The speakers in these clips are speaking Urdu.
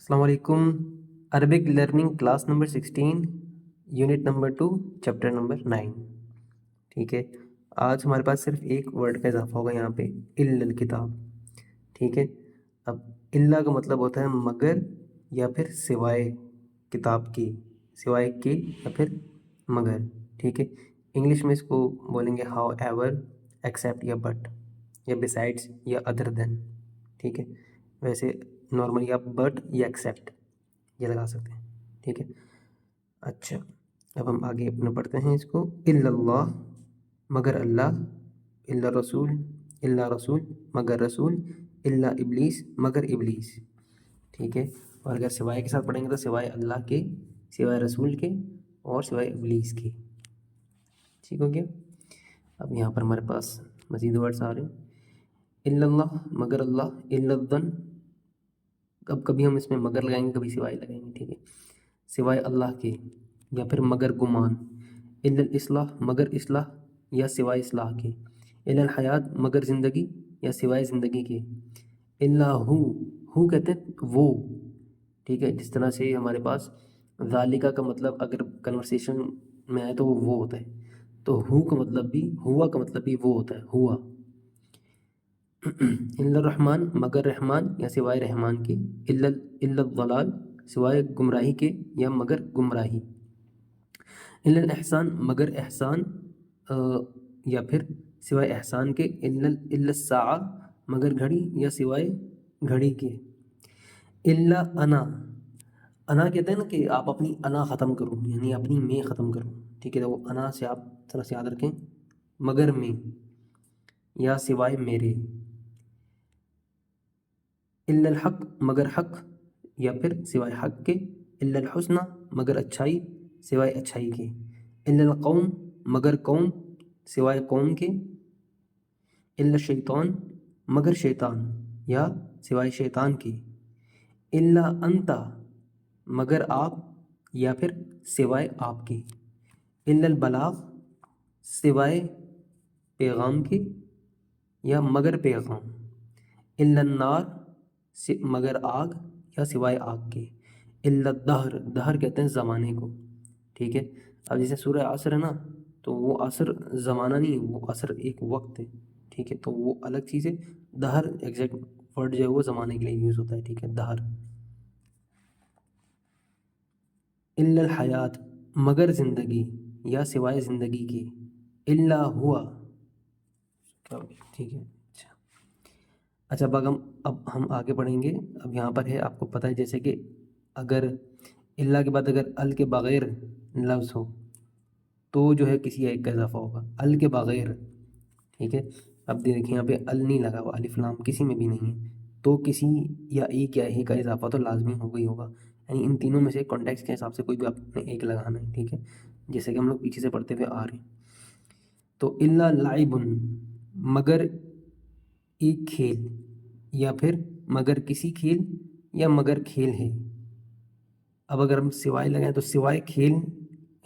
السلام علیکم. Arabic learning class number 16 unit number 2 chapter number 9. ٹھیک ہے, آج ہمارے پاس صرف ایک ورڈ کا اضافہ ہوگا یہاں پہ, الا الکتاب. ٹھیک ہے, اب الا کا مطلب ہوتا ہے مگر یا پھر سوائے کتاب کی, سوائے کے یا پھر مگر. ٹھیک ہے, انگلش میں اس کو بولیں گے ہاؤ ایور, ایکسیپٹ یا بٹ, یا بسائڈس یا ادر دین. ٹھیک ہے, ویسے نارملی آپ بٹ یا ایکسیپٹ یہ لگا سکتے ہیں. ٹھیک ہے, اچھا اب ہم آگے اپنا پڑھتے ہیں اس کو. الا اللہ مگر اللہ, الا رسول الا رسول مگر رسول, الا ابلیس مگر ابلیس. ٹھیک ہے, اور اگر سوائے کے ساتھ پڑھیں گے تو سوائے اللہ کے, سوائے رسول کے اور سوائے ابلیس کے. ٹھیک ہو گیا. اب یہاں پر ہمارے پاس مزید ورڈس آ رہے ہیں. الا اللہ مگر اللہ, الا الظن, اب کبھی ہم اس میں مگر لگائیں گے, کبھی سوائے لگائیں گے. ٹھیک ہے, سوائے اللہ کے یا پھر مگر گمان. الا الاصلاح مگر اصلاح یا سوائے اصلاح کے. الا الحیات مگر زندگی یا سوائے زندگی کے. الا ہو کہتے ہیں وہ. ٹھیک ہے, جس طرح سے ہمارے پاس ذالکہ کا مطلب اگر کنورسیشن میں آئے تو وہ ہوتا ہے, تو ہو کا مطلب بھی, ہوا کا مطلب بھی وہ ہوتا ہے, ہوا. الا الرحمن مگر رحمان یا سوائے رحمان کے. الا الضلال سوائے گمراہی کے یا مگر گمراہی. الا الاحسان مگر احسان یا پھر سوائے احسان کے. الا الساعہ مگر گھڑی یا سوائے گھڑی کے. الا انا کہتے ہیں نا کہ آپ اپنی انا ختم کرو, یعنی اپنی میں ختم کرو. ٹھیک ہے, تو وہ انا سے آپ طرح سے یاد رکھیں, مگر میں یا سوائے میرے. الا الحق مگر حق یا پھر سوائے حق کے. الا الحسنى مگر اچھائی سوائے اچھائی کے. الا القوم مگر قوم سوائے قوم کے. الا الشیطان مگر شیطان یا سوائے شیطان کے. الا انت مگر آپ یا پھر سوائے آپ کے. الا البلاغ سوائے پیغام کے یا مگر پیغام. الا النار مگر آگ یا سوائے آگ کے. الا الدہر, دہر کہتے ہیں زمانے کو. ٹھیک ہے, اب جیسے سورہ عصر ہے نا, تو وہ عصر زمانہ نہیں ہے, وہ عصر ایک وقت ہے. ٹھیک ہے, تو وہ الگ چیز ہے. دہر ایگزیکٹ ورڈ جو ہے وہ زمانے کے لیے یوز ہوتا ہے. ٹھیک ہے, دہر. الا الحیات مگر زندگی یا سوائے زندگی کے. الا ہوا. ٹھیک ہے, اچھا اب ہم آگے پڑھیں گے. اب یہاں پر ہے, آپ کو پتہ ہے جیسے کہ اگر اللہ کے بعد اگر ال کے بغیر لفظ ہو تو جو ہے کسی ایک کا اضافہ ہوگا, ال کے بغیر. ٹھیک ہے, اب دیکھیں یہاں پہ ال نہیں لگا ہوا, الف لام کسی میں بھی نہیں ہے, تو کسی یا ایک یا ہی کا اضافہ تو لازمی ہوگا ہی ہوگا. یعنی ان تینوں میں سے کانٹیکس کے حساب سے کوئی بھی آپ نے ایک لگانا ہے. ٹھیک ہے, جیسے کہ ہم لوگ پیچھے سے پڑھتے ہوئے آ رہے ہیں. تو الا لعب مگر ایک کھیل یا پھر مگر کسی کھیل یا مگر کھیل ہے. اب اگر ہم سوائے لگائیں تو سوائے کھیل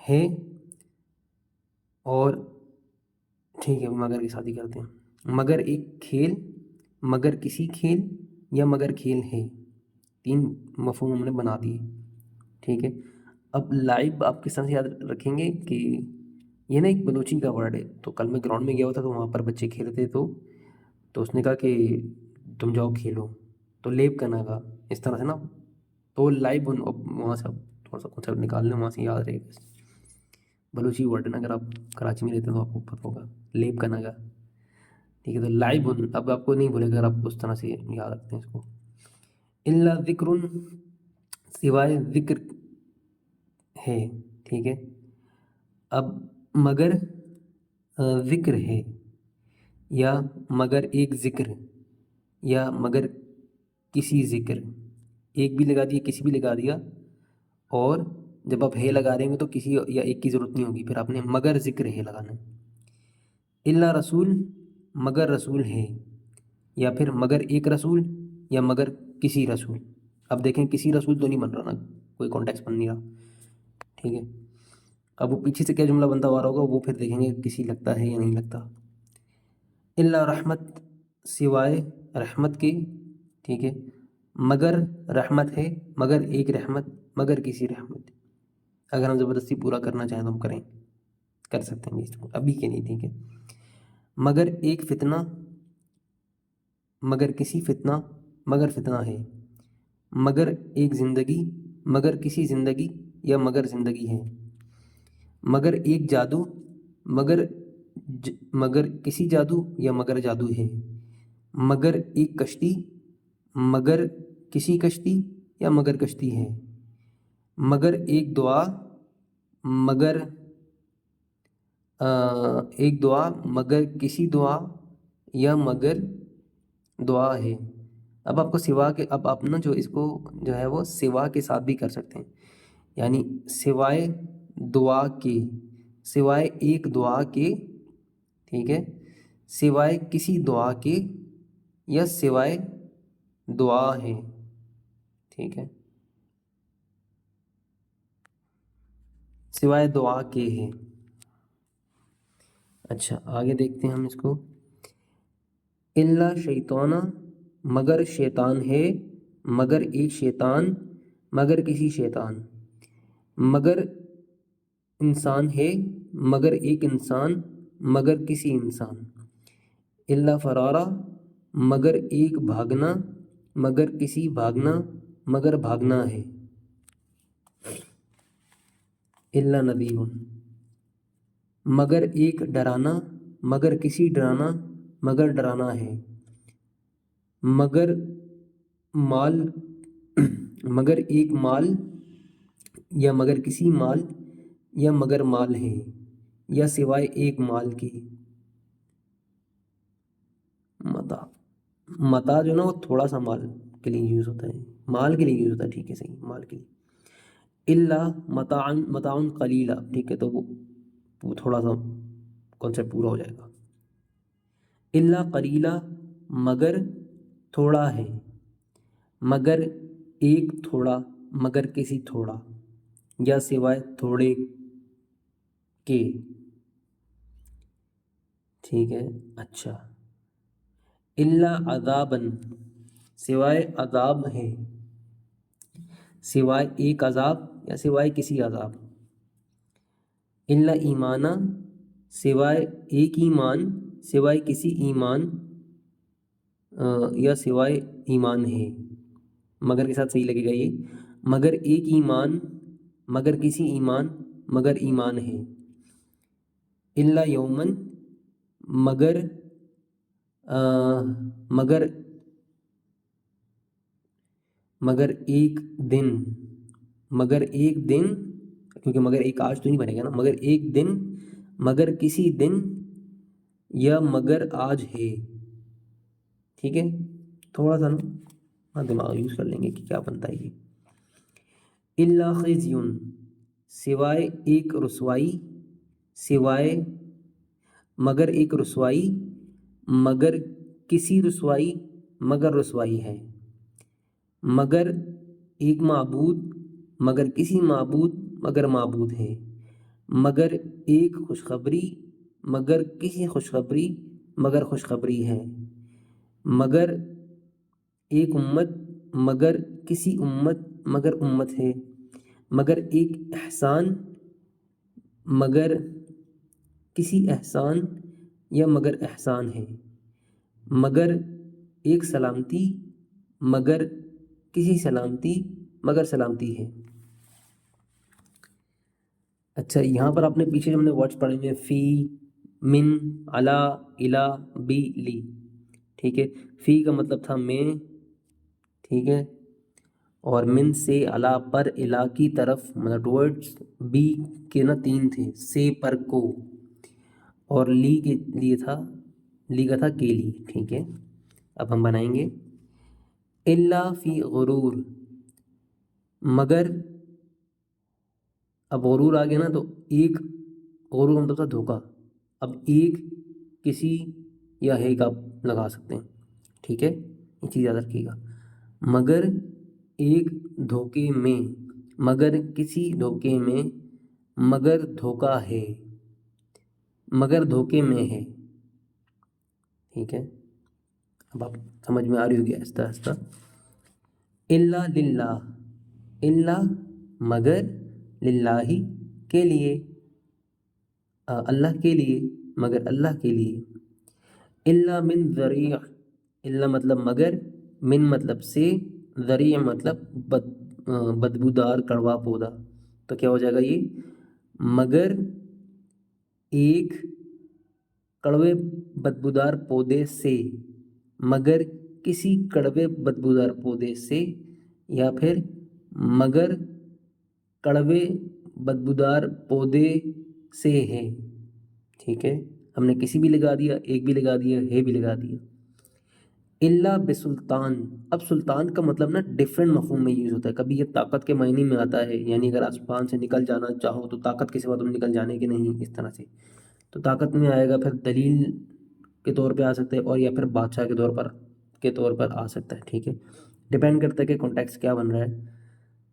ہے, اور ٹھیک ہے مگر کی شادی کرتے ہیں. مگر ایک کھیل, مگر کسی کھیل یا مگر کھیل ہے. تین مفہوم ہم نے بنا دیے. ٹھیک ہے, اب لائب آپ کس طرح سے یاد رکھیں گے کہ یہ نا ایک بلوچی کا ورڈ ہے. تو کل میں گراؤنڈ میں گیا ہوا تھا, تو وہاں پر بچے کھیل رہے تھے, تو اس نے کہا کہ تم جاؤ کھیلو, تو لیب کرنا کا اس طرح سے نا, تو لائب وہاں سے تھوڑا سا کنسیپٹ نکال لیں, وہاں سے یاد رہے گا. بلوچی ورڈ ہے نا, اگر آپ کراچی میں رہتے ہیں تو آپ کو پتہ ہوگا, لیب کرنا کا. ٹھیک ہے, تو لائب اب آپ کو نہیں بولے گا, اگر آپ اس طرح سے یاد رکھتے ہیں اس کو. الا ذکر سوائے ذکر ہے. ٹھیک ہے, اب مگر ذکر ہے یا مگر ایک ذکر یا مگر کسی ذکر, ایک بھی لگا دیا کسی بھی لگا دیا, اور جب آپ ہے لگا رہے ہیں تو کسی یا ایک کی ضرورت نہیں ہوگی, پھر آپ نے مگر ذکر ہے لگانا ہے. الا رسول مگر رسول ہے یا پھر مگر ایک رسول یا مگر کسی رسول. اب دیکھیں کسی رسول تو نہیں بن رہا نا, کوئی کانٹیکس بن نہیں رہا. ٹھیک ہے, اب وہ پیچھے سے کیا جملہ بنتا ہوا رہا ہوگا وہ پھر دیکھیں گے کسی لگتا ہے یا نہیں لگتا. الا رحمت سوائے رحمت کے. ٹھیک ہے, مگر رحمت ہے، مگر ایک رحمت، مگر کسی رحمت. اگر ہم زبردستی پورا کرنا چاہیں تو ہم کر سکتے ہیں اس کو ابھی کے لیے، ٹھیک ہے. مگر ایک فتنہ، مگر کسی فتنہ، مگر فتنہ ہے. مگر ایک زندگی، مگر کسی زندگی یا مگر زندگی ہے. مگر ایک جادو، مگر کسی جادو یا مگر جادو ہے. مگر ایک کشتی، مگر کسی کشتی یا مگر کشتی ہے. مگر ایک دعا، مگر ایک دعا، مگر کسی دعا یا مگر دعا ہے. اب آپ کو سوا کے، اب آپ نا جو اس کو جو ہے وہ سوا کے ساتھ بھی کر سکتے ہیں، یعنی سوائے دعا کے، سوائے ایک دعا کے، ٹھیک ہے، سوائے کسی دعا کے یا سوائے دعا ہے، ٹھیک ہے، سوائے دعا کے ہے. اچھا آگے دیکھتے ہیں ہم اس کو. اللہ شیطانہ، مگر شیطان ہے، مگر ایک شیطان، مگر کسی شیطان. مگر انسان ہے، مگر ایک انسان، مگر کسی انسان. اللہ فرارہ، مگر ایک بھاگنا، مگر کسی بھاگنا، مگر بھاگنا ہے. اللہ نبیہ، مگر ایک ڈرانا، مگر کسی ڈرانا، مگر ڈرانا ہے. مگر مال، مگر ایک مال یا مگر کسی مال یا مگر مال ہے، یا سوائے ایک مال کی. متا جو نا وہ تھوڑا سا مال کے لیے یوز ہوتا ہے، مال کے لیے یوز ہوتا ہے، ٹھیک ہے، صحیح، مال کے لیے. اللہ متاعن قلیلا، ٹھیک ہے، تو وہ تھوڑا سا کانسیپٹ پورا ہو جائے گا. اللہ قلیلا، مگر تھوڑا ہے، مگر ایک تھوڑا، مگر کسی تھوڑا، یا سوائے تھوڑے کے، ٹھیک ہے. اچھا اللہ عذاباً، سوائے عذاب ہے، سوائے ایک عذاب یا سوائے کسی عذاب. اللہ ایمانہ، سوائے ایک ایمان، سوائے کسی ایمان یا سوائے ایمان ہے، مگر کے ساتھ صحیح لگے گا یہ. مگر ایک ایمان، مگر کسی ایمان، مگر ایمان ہے. اللہ یومن، مگر مگر ایک دن، مگر ایک دن، کیونکہ مگر ایک آج تو نہیں بنے گا نا، مگر ایک دن، مگر کسی دن یا مگر آج ہے، ٹھیک ہے. تھوڑا سا نا ہاں دماغ یوز کر لیں گے کہ کیا بنتا ہے یہ. اللہ خزیون، سوائے ایک رسوائی، سوائے مگر ایک رسوائی، مگر کسی رسوائی، مگر رسوائی ہے. مگر ایک معبود، مگر کسی معبود، مگر معبود ہے. مگر ایک خوشخبری، مگر کسی خوشخبری، مگر خوشخبری ہے. مگر ایک امت، مگر کسی امت، مگر امت ہے. مگر ایک احسان، مگر کسی احسان یا مگر احسان ہے. مگر ایک سلامتی، مگر کسی سلامتی، مگر سلامتی ہے. اچھا یہاں پر آپ نے پیچھے ہم نے ورڈز پڑھے ہوئے فی، من، علا، الا، بی، لی، ٹھیک ہے. فی کا مطلب تھا میں، ٹھیک ہے، اور من سے، علا پر، الا کی طرف، مطلب ٹورڈز. بی کے نا 3 تھے، سے پر کو، اور لی کے لیے تھا، لی کا تھا کے لی، ٹھیک ہے. اب ہم بنائیں گے الا فی غرور، مگر اب غرور آ گیا نا تو ایک، غرور مطلب تھا دھوکا، اب ایک کسی یا ہے کا لگا سکتے ہیں، ٹھیک ہے، یہ چیز یاد رکھیے گا. مگر ایک دھوکے میں، مگر کسی دھوکے میں، مگر دھوکا ہے، مگر دھوکے میں ہے، ٹھیک ہے. اب آپ سمجھ میں آ رہی ہوگی آہستہ آہستہ. الا للہ، الا مگر، للہ کے لیے، اللہ کے لیے، مگر اللہ کے لیے، الا من ذریع، الا مطلب مگر، من مطلب سے، ذریع مطلب بدبودار کڑوا پودا، تو کیا ہو جائے گا یہ، مگر ایک کڑوے بدبودار پودے سے، مگر کسی کڑوے بدبودار پودے سے، یا پھر مگر کڑوے بدبودار پودے سے ہے، ٹھیک ہے، ہم نے کسی بھی لگا دیا، ایک بھی لگا دیا، ہے بھی لگا دیا۔ الا بسلطان، اب سلطان کا مطلب نا ڈفرینٹ مفہوم میں یوز ہوتا ہے، کبھی یہ طاقت کے معنی میں آتا ہے، یعنی اگر آسمان سے نکل جانا چاہو تو طاقت کے سوا تم نکل جانے کی نہیں، اس طرح سے تو طاقت میں آئے گا، پھر دلیل کے طور پہ آ سکتا ہے، اور یا پھر بادشاہ کے طور پر آ سکتا ہے، ٹھیک ہے، ڈپینڈ کرتا ہے کہ کانٹیکسٹ کیا بن رہا ہے۔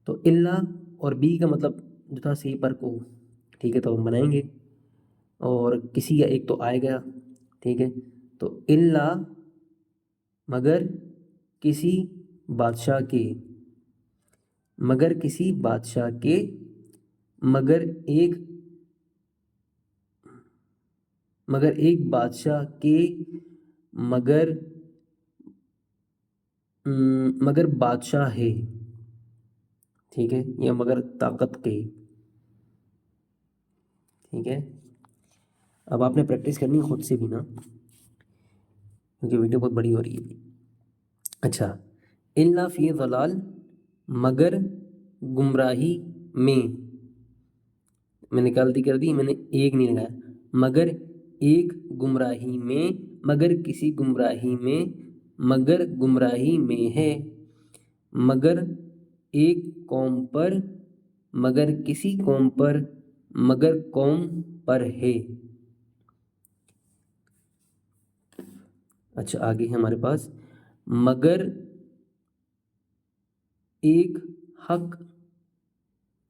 تو الا اور بی کا مطلب جو تھا سی پر کو، ٹھیک ہے، تو ہم بنائیں گے، اور کسی یا ایک تو آئے گا، ٹھیک ہے، تو الا مگر کسی بادشاہ کے، مگر کسی بادشاہ کے، مگر ایک بادشاہ کے، مگر بادشاہ ہے، ٹھیک ہے، یا مگر طاقت کے، ٹھیک ہے۔ اب آپ نے پریکٹس کرنی ہے خود سے بھی نا، کیونکہ ویڈیو بہت بڑی ہو رہی ہے۔ اچھا، الا فی ضلال، مگر گمراہی میں نے غلطی کر دی، میں نے ایک نہیں لگایا، مگر ایک گمراہی میں، مگر کسی گمراہی میں، مگر گمراہی میں ہے، مگر ایک قوم پر، مگر کسی قوم پر، مگر قوم پر ہے۔ اچھا، آگے ہے ہمارے پاس مگر ایک حق،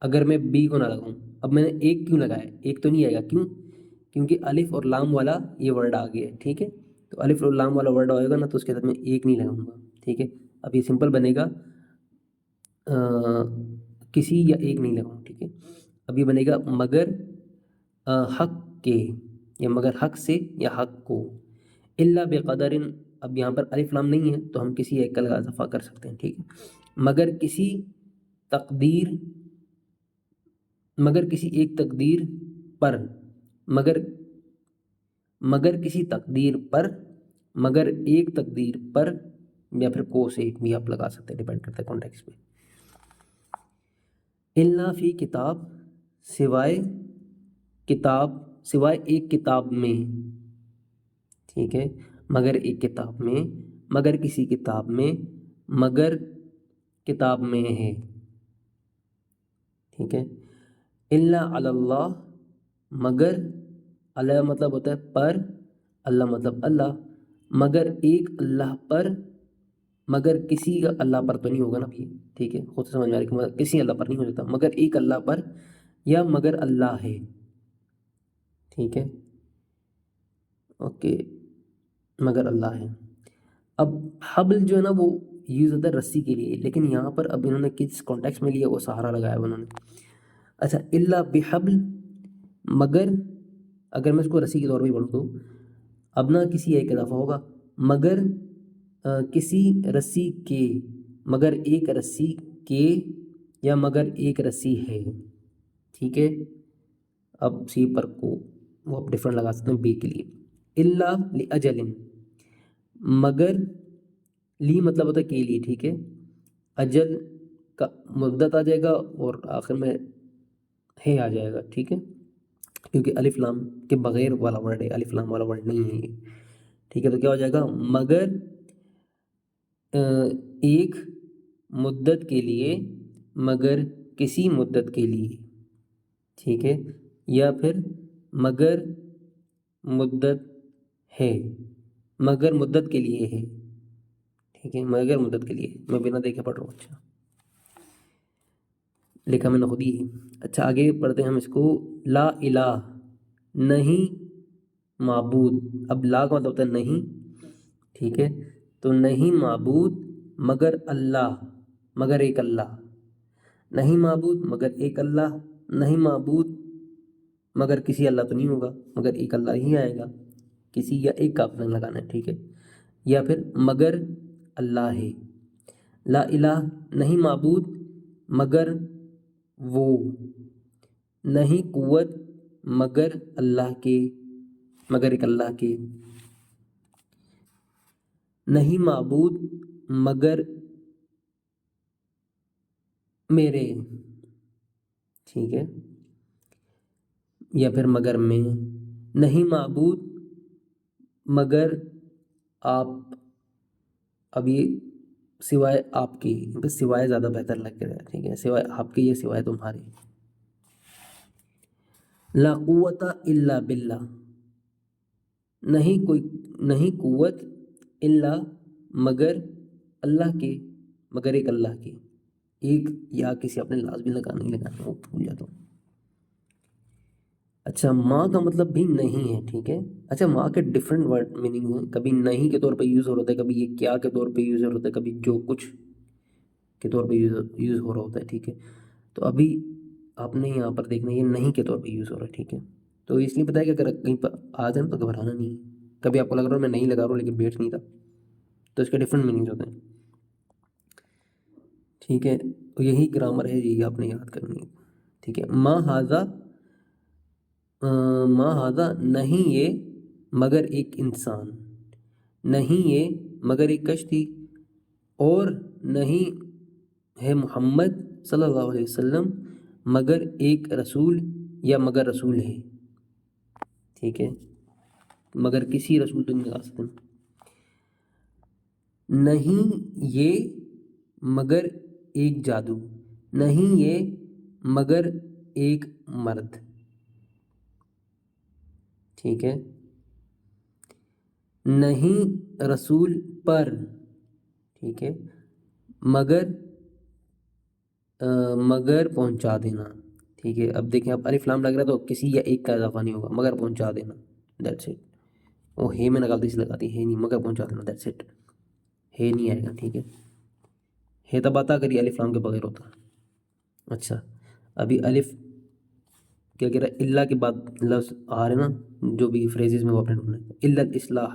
اگر میں بی کو نہ لگاؤں، اب میں نے ایک کیوں لگایا، ایک تو نہیں آئے گا، کیوں؟ کیونکہ الف اور لام والا یہ ورڈ آ گیا ہے، ٹھیک ہے، تو الف اور لام والا ورڈ آئے گا نا، تو اس کے ساتھ میں ایک نہیں لگاؤں گا، ٹھیک ہے۔ اب یہ سمپل بنے گا کسی یا ایک نہیں لگاؤں، ٹھیک ہے۔ اب یہ بنے گا مگر حق کے، یا مگر حق سے یا حق کو، الا بقدر، اب یہاں پر الف لام نہیں ہے تو ہم کسی ایک کا اضافہ کر سکتے ہیں، ٹھیک ہے، مگر کسی ایک تقدیر پر، مگر کسی تقدیر پر، مگر ایک تقدیر پر، یا پھر کو سے ایک بھی آپ لگا سکتے ہیں، ڈیپینڈ کرتا ہے کانٹیکسٹ پہ۔ الا فی کتاب، سوائے ایک کتاب میں، ٹھیک ہے، مگر ایک کتاب میں، مگر کسی کتاب میں، مگر کتاب میں ہے، ٹھیک ہے۔ الا علی اللہ، مگر، اللہ مطلب ہوتا ہے پر، اللہ مطلب اللہ، مگر ایک اللہ پر، مگر کسی کا اللہ پر تو نہیں ہوگا نا بھی، ٹھیک ہے، خود سے سمجھ میں آ رہی ہے کہ مگر کسی اللہ پر نہیں ہو سکتا، مگر ایک اللہ پر، یا مگر اللہ ہے، ٹھیک ہے، اوکے، مگر اللہ ہے۔ اب حبل جو ہے نا وہ یوز ہوتا ہے رسی کے لیے، لیکن یہاں پر اب انہوں نے کس کانٹیکس میں لیا، وہ سہارا لگایا انہوں نے۔ اچھا، الا بحبل، مگر اگر میں اس کو رسی کے طور پہ پڑھوں تو اب نہ کسی ایک اضافہ ہوگا، مگر کسی رسی کے، مگر ایک رسی کے، یا مگر ایک رسی ہے، ٹھیک ہے۔ اب سی پر کو وہ آپ ڈفرنٹ لگا سکتے ہیں بی کے لیے۔ الا لاجل، مگر لی مطلب ہوتا ہے کے لیے، ٹھیک ہے، اجل کا مدت آ جائے گا اور آخر میں ہے آ جائے گا، ٹھیک ہے، کیونکہ الف لام کے بغیر والا ورڈ ہے، الف لام والا ورڈ نہیں ہے یہ، ٹھیک ہے، تو کیا ہو جائے گا، مگر ایک مدت کے لیے، مگر کسی مدت کے لیے، ٹھیک ہے، یا پھر مگر مدت ہے، مگر مدت کے لیے ہے، ٹھیک ہے، مگر مدت کے لیے، میں بنا دیکھے پڑھ رہا ہوں، اچھا لکھا میں نے خود ہی ہے۔ اچھا، آگے پڑھتے ہیں ہم اس کو، لا الہ، نہیں معبود، اب لا کا مطلب ہوتا ہے نہیں، ٹھیک ہے، تو نہیں معبود مگر اللہ، مگر ایک اللہ، نہیں معبود مگر ایک اللہ، نہیں معبود مگر کسی اللہ تو نہیں ہوگا، مگر ایک اللہ ہی آئے گا، کسی یا ایک کا اپنا لگانا ہے، ٹھیک ہے، یا پھر مگر اللہ ہے، لا الہ نہیں معبود مگر وہ، نہیں قوت مگر اللہ کے، مگر ایک اللہ کے، نہیں معبود مگر میرے، ٹھیک ہے، یا پھر مگر میں، نہیں معبود مگر آپ، اب یہ سوائے آپ کی، بس سوائے زیادہ بہتر لگ رہا ہے، ٹھیک ہے، سوائے آپ کے، یہ سوائے تمہارے، لا قوت الا باللہ نہیں قوت الا مگر اللہ کے، مگر ایک اللہ کے، ایک یا کسی اپنے لازمی لگانا ہی لگانا، وہ بھول جاتا ہوں۔ اچھا ماں کا مطلب بھی نہیں ہے، ٹھیک ہے، اچھا ماں کے ڈفرینٹ ورڈ میننگ ہیں، کبھی نہیں کے طور پہ یوز ہو رہا ہوتا ہے، کبھی یہ کیا کے طور پہ یوز ہو رہا ہوتا ہے، کبھی جو کچھ کے طور پہ یوز ہو رہا ہوتا ہے، ٹھیک ہے، تو ابھی آپ نے یہاں پر دیکھنا یہ نہیں کے طور پہ یوز ہو رہا ہے، ٹھیک ہے، تو اس لیے بتایا کہ اگر کہیں پر آ جائے تو گھبرانا نہیں ہے، کبھی آپ کو لگ رہا ہو میں نہیں لگا رہا ہوں لیکن بیٹھ نہیں تھا، تو اس کے ڈفرینٹ میننگز ہوتے ہیں، ٹھیک ہے، تو یہی گرامر ہے، یہی آپ نے یاد کرنی ہے، ٹھیک ہے، ماں ہاذا نہیں یہ مگر ایک انسان، نہیں یہ مگر ایک کشتی، اور نہیں ہے محمد صلی اللہ علیہ وسلم مگر ایک رسول یا مگر رسول ہے، ٹھیک ہے، مگر کسی رسول تو نہیں لگا سکتے، نہیں یہ مگر ایک جادو، نہیں یہ مگر ایک مرد، ٹھیک ہے، نہیں رسول پر، ٹھیک ہے، مگر پہنچا دینا، ٹھیک ہے، اب دیکھیں اب الف لام لگ رہا ہے تو کسی یا ایک کا اضافہ نہیں ہوگا، مگر پہنچا دینا، دیٹس اٹ، وہ ہے میں نے غلطی سے لگا دی، ہے نہیں، مگر پہنچا دینا، دیٹس اٹ، ہے نہیں آئے گا، ٹھیک ہے، ہے تب آتا اگر یہ الف لام کے بغیر ہوتا۔ اچھا ابھی الف کیا کہہ رہا ہے، اللہ کے بعد لفظ آ رہے نا جو بھی فریزز میں وہ اپنے ڈھونڈنا ہے، الا الاصلاح،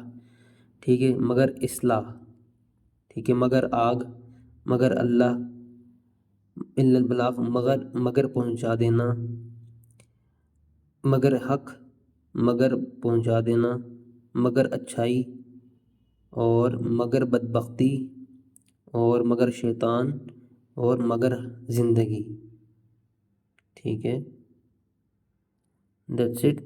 ٹھیک ہے، مگر اصلاح، ٹھیک ہے، مگر آگ، مگر اللہ، الا البلاغ مگر پہنچا دینا، مگر حق مگر پہنچا دینا، مگر اچھائی، اور مگر بدبختی، اور مگر شیطان، اور مگر زندگی، ٹھیک ہے، دیٹس اٹ۔